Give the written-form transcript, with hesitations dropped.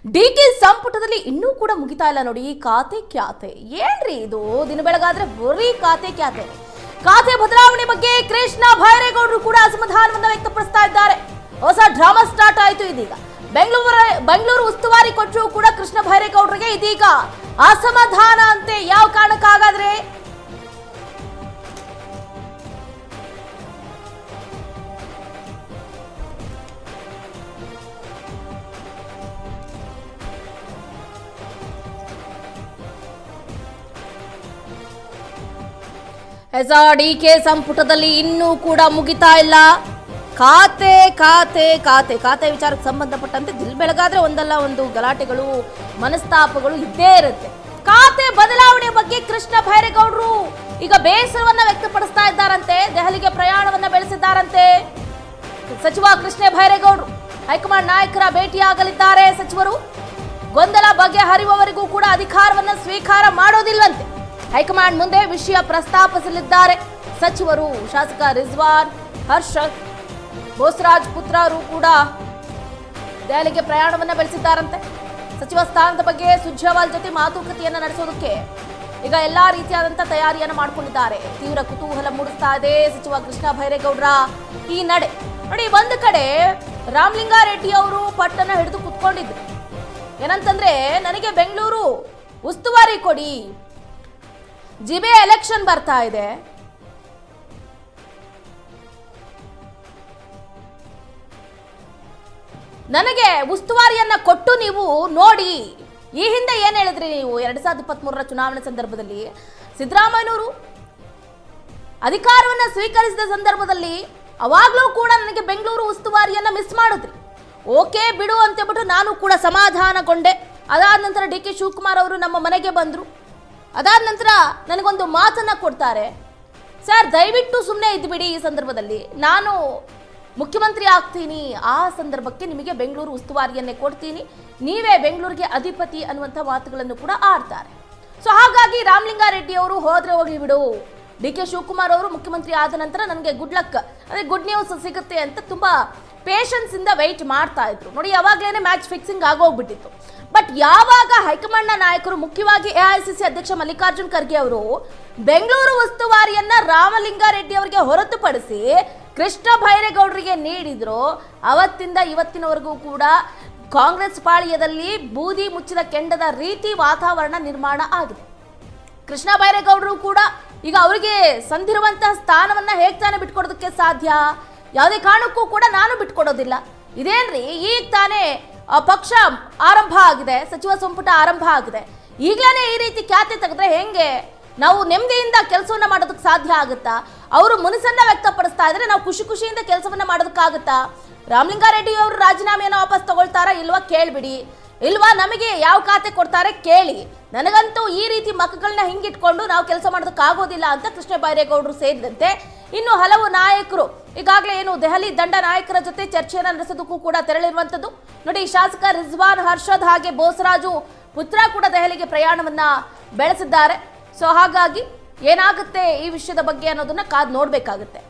DK ಸಂಪುಟದಲ್ಲಿ ಇನ್ನೂ ಕೂಡ ಮುಗಿತಾ ಇಲ್ಲ ನೋಡಿ. ಖಾತೆ ಕ್ಯಾತೆ ಏನ್ರಿ ಇದು? ದಿನ ಬೆಳಗಾದ್ರೆ ಬರೀ ಖಾತೆ ಕ್ಯಾತೆ. ಖಾತೆ ಬದಲಾವಣೆ ಬಗ್ಗೆ ಕೃಷ್ಣ ಬೈರೇಗೌಡರು ಕೂಡ ಅಸಮಾಧಾನವನ್ನು ವ್ಯಕ್ತಪಡಿಸ್ತಾ ಇದ್ದಾರೆ. ಹೊಸ ಡ್ರಾಮಾ ಸ್ಟಾರ್ಟ್ ಆಯಿತು ಇದೀಗ. ಬೆಂಗಳೂರು ಉಸ್ತುವಾರಿ ಕೊಟ್ಟರು ಕೂಡ ಕೃಷ್ಣ ಬೈರೇಗೌಡರಿಗೆ ಇದೀಗ ಅಸಮಾಧಾನ ಅಂತೆ. ಯಾವ ಕಾರಣಕ್ಕಾಗಾದ್ರೆ ಡಿಕೆ ಸಂಪುಟದಲ್ಲಿ ಇನ್ನೂ ಕೂಡ ಮುಗಿತಾ ಇಲ್ಲ. ಖಾತೆ ಖಾತೆ ಖಾತೆ ಖಾತೆ ವಿಚಾರಕ್ಕೆ ಸಂಬಂಧಪಟ್ಟಂತೆ ದಿಲ್ ಬೆಳಗಾದ್ರೆ ಒಂದಲ್ಲ ಒಂದು ಗಲಾಟೆಗಳು, ಮನಸ್ತಾಪಗಳು ಇದ್ದೇ ಇರುತ್ತೆ. ಖಾತೆ ಬದಲಾವಣೆ ಬಗ್ಗೆ ಕೃಷ್ಣ ಬೈರೇಗೌಡರು ಈಗ ಬೇಸರವನ್ನ ವ್ಯಕ್ತಪಡಿಸ್ತಾ ಇದ್ದಾರಂತೆ. ದೆಹಲಿಗೆ ಪ್ರಯಾಣವನ್ನ ಬೆಳೆಸಿದ್ದಾರಂತೆ ಸಚಿವ ಕೃಷ್ಣ ಬೈರೇಗೌಡರು. ಹೈಕಮಾಂಡ್ ನಾಯಕರ ಭೇಟಿಯಾಗಲಿದ್ದಾರೆ ಸಚಿವರು. ಗೊಂದಲ ಬಗೆಹರಿಯುವವರೆಗೂ ಕೂಡ ಅಧಿಕಾರವನ್ನ ಸ್ವೀಕಾರ ಮಾಡೋದಿಲ್ವಂತೆ. ಹೈಕಮಾಂಡ್ ಮುಂದೆ ವಿಷಯ ಪ್ರಸ್ತಾಪಿಸಲಿದ್ದಾರೆ ಸಚಿವರು. ಶಾಸಕ ರಿಜ್ವಾನ್ ಹರ್ಷದ್ ಬೋಸರಾಜ್ ಪುತ್ರರು ಕೂಡ ದೆಹಲಿಗೆ ಪ್ರಯಾಣವನ್ನ ಬೆಳೆಸಿದ್ದಾರಂತೆ. ಸಚಿವ ಸ್ಥಾನದ ಬಗ್ಗೆ ಸುರ್ಜೇವಾಲಾ ಜೊತೆ ಮಾತುಕತೆಯನ್ನ ನಡೆಸೋದಕ್ಕೆ ಈಗ ಎಲ್ಲಾ ರೀತಿಯಾದಂತಹ ತಯಾರಿಯನ್ನ ಮಾಡಿಕೊಂಡಿದ್ದಾರೆ. ತೀವ್ರ ಕುತೂಹಲ ಮೂಡಿಸ್ತಾ ಇದೆ ಸಚಿವ ಕೃಷ್ಣ ಬೈರೇಗೌಡರ ಈ ನಡೆ. ನೋಡಿ, ಒಂದು ಕಡೆ ರಾಮಲಿಂಗಾರೆಡ್ಡಿ ಅವರು ಪಟ್ಟನ್ನ ಹಿಡಿದು ಕುತ್ಕೊಂಡಿದ್ರು. ಏನಂತಂದ್ರೆ, ನನಗೆ ಬೆಂಗಳೂರು ಉಸ್ತುವಾರಿ ಕೊಡಿ, ಜಿಬೆ ಎಲೆಕ್ಷನ್ ಬರ್ತಾ ಇದೆ, ನನಗೆ ಉಸ್ತುವಾರಿಯನ್ನ ಕೊಟ್ಟು ನೀವು ನೋಡಿ. ಈ ಹಿಂದೆ ಏನ್ ಹೇಳಿದ್ರಿ ನೀವು? 2023 ಚುನಾವಣೆ ಸಂದರ್ಭದಲ್ಲಿ ಸಿದ್ದರಾಮಯ್ಯನವರು ಅಧಿಕಾರವನ್ನ ಸ್ವೀಕರಿಸಿದ ಸಂದರ್ಭದಲ್ಲಿ ಅವಾಗ್ಲೂ ಕೂಡ ನನಗೆ ಬೆಂಗಳೂರು ಉಸ್ತುವಾರಿಯನ್ನ ಮಿಸ್ ಮಾಡಿದ್ರಿ. ಓಕೆ ಬಿಡು ಅಂತೇಳ್ಬಿಟ್ಟು ನಾನು ಕೂಡ ಸಮಾಧಾನಗೊಂಡೆ. ಅದಾದ ನಂತರ ಡಿ ಕೆ ಶಿವಕುಮಾರ್ ಅವರು ನಮ್ಮ ಮನೆಗೆ ಬಂದ್ರು. ಅದಾದ ನಂತರ ನನಗೊಂದು ಮಾತನ್ನ ಕೊಡ್ತಾರೆ, ಸರ್ ದಯವಿಟ್ಟು ಸುಮ್ಮನೆ ಇದ್ಬಿಡಿ, ಈ ಸಂದರ್ಭದಲ್ಲಿ ನಾನು ಮುಖ್ಯಮಂತ್ರಿ ಆಗ್ತೀನಿ, ಆ ಸಂದರ್ಭಕ್ಕೆ ನಿಮಗೆ ಬೆಂಗಳೂರು ಉಸ್ತುವಾರಿಯನ್ನೇ ಕೊಡ್ತೀನಿ, ನೀವೇ ಬೆಂಗಳೂರಿಗೆ ಅಧಿಪತಿ ಅನ್ನುವಂಥ ಮಾತುಗಳನ್ನು ಕೂಡ ಆಡ್ತಾರೆ. ಸೊ ಹಾಗಾಗಿ ರಾಮಲಿಂಗಾರೆಡ್ಡಿ ಅವರು ಹೋದ್ರೆ ಹೋಗ್ಲಿ ಬಿಡು, ಡಿ ಕೆ ಶಿವಕುಮಾರ್ ಅವರು ಮುಖ್ಯಮಂತ್ರಿ ಆದ ನಂತರ ನನಗೆ ಗುಡ್ ಲಕ್, ಅದೇ ಗುಡ್ ನ್ಯೂಸ್ ಸಿಗುತ್ತೆ ಅಂತ ತುಂಬಾ ಪೇಷನ್ಸ್ ಇಂದ ವೆಯ್ಟ್ ಮಾಡ್ತಾ ಇದ್ರು. ನೋಡಿ, ಯಾವಾಗಲೇ ಮ್ಯಾಚ್ ಫಿಕ್ಸಿಂಗ್ ಆಗೋಗ್ಬಿಟ್ಟಿತ್ತು. ಬಟ್ ಯಾವಾಗ ಹೈಕಮಾಂಡ್ ನಾಯಕರು, ಮುಖ್ಯವಾಗಿ ಎಐಸಿಸಿ ಅಧ್ಯಕ್ಷ ಮಲ್ಲಿಕಾರ್ಜುನ್ ಖರ್ಗೆ ಅವರು ಬೆಂಗಳೂರು ಉಸ್ತುವಾರಿಯನ್ನ ರಾಮಲಿಂಗಾರೆಡ್ಡಿ ಅವರಿಗೆ ಹೊರತುಪಡಿಸಿ ಕೃಷ್ಣ ಬೈರೇಗೌಡರಿಗೆ ನೀಡಿದ್ರು, ಅವತ್ತಿಂದ ಇವತ್ತಿನವರೆಗೂ ಕೂಡ ಕಾಂಗ್ರೆಸ್ ಪಾಳ್ಯದಲ್ಲಿ ಬೂದಿ ಮುಚ್ಚಿದ ಕೆಂಡದ ರೀತಿ ವಾತಾವರಣ ನಿರ್ಮಾಣ ಆಗಿದೆ. ಕೃಷ್ಣ ಬೈರೇಗೌಡರು ಕೂಡ ಈಗ ಅವರಿಗೆ ಸಂದಿರುವಂತಹ ಸ್ಥಾನವನ್ನ ಹೇಗೆ ತಾನೇ ಬಿಟ್ಕೊಡೋದಕ್ಕೆ ಸಾಧ್ಯ? ಯಾವುದೇ ಕಾರಣಕ್ಕೂ ಕೂಡ ನಾನು ಬಿಟ್ಕೊಡೋದಿಲ್ಲ. ಇದೇನ್ರಿ, ಈಗ ತಾನೇ ಪಕ್ಷ ಆರಂಭ ಆಗಿದೆ, ಸಚಿವ ಸಂಪುಟ ಆರಂಭ ಆಗಿದೆ, ಈಗಲೇ ಈ ರೀತಿ ಖ್ಯಾತೆ ತೆಗೆದ್ರೆ ಹೆಂಗೆ? ನಾವು ನೆಮ್ಮದಿಯಿಂದ ಕೆಲಸವನ್ನ ಮಾಡೋದಕ್ಕೆ ಸಾಧ್ಯ ಆಗುತ್ತಾ? ಅವರು ಮುನಿಸನ್ನ ವ್ಯಕ್ತಪಡಿಸ್ತಾ ಇದ್ರೆ ನಾವು ಖುಷಿ ಖುಷಿಯಿಂದ ಕೆಲಸವನ್ನ ಮಾಡೋದಕ್ಕಾಗುತ್ತಾ? ರಾಮಲಿಂಗಾರೆಡ್ಡಿ ಅವರು ರಾಜೀನಾಮೆಯನ್ನು ವಾಪಸ್ ತಗೊಳ್ತಾರಾ ಇಲ್ವಾ ಕೇಳ್ಬಿಡಿ, ಇಲ್ವಾ ನಮಗೆ ಯಾವ ಖಾತೆ ಕೊಡ್ತಾರೆ ಕೇಳಿ. ನನಗಂತೂ ಈ ರೀತಿ ಮಕ್ಕಳನ್ನ ಹಿಂಗಿಟ್ಕೊಂಡು ನಾವು ಕೆಲಸ ಮಾಡೋದಕ್ಕಾಗೋದಿಲ್ಲ ಅಂತ ಕೃಷ್ಣ ಬೈರೇಗೌಡರು ಸೇರಿದಂತೆ ಇನ್ನು ಹಲವು ನಾಯಕರು ಈಗಾಗಲೇ ಏನು ದೆಹಲಿ ದಂಡ ನಾಯಕರ ಜೊತೆ ಚರ್ಚೆಯನ್ನು ನಡೆಸೋದಕ್ಕೂ ಕೂಡ ತೆರಳಿರುವಂಥದ್ದು. ನೋಡಿ, ಶಾಸಕ ರಿಜ್ವಾನ್ ಹರ್ಷದ್ ಹಾಗೆ ಬೋಸರಾಜು ಪುತ್ರ ಕೂಡ ದೆಹಲಿಗೆ ಪ್ರಯಾಣವನ್ನ ಬೆಳೆಸಿದ್ದಾರೆ. ಸೊ ಹಾಗಾಗಿ ಏನಾಗುತ್ತೆ ಈ ವಿಷಯದ ಬಗ್ಗೆ ಅನ್ನೋದನ್ನ ಕಾದು ನೋಡ್ಬೇಕಾಗುತ್ತೆ.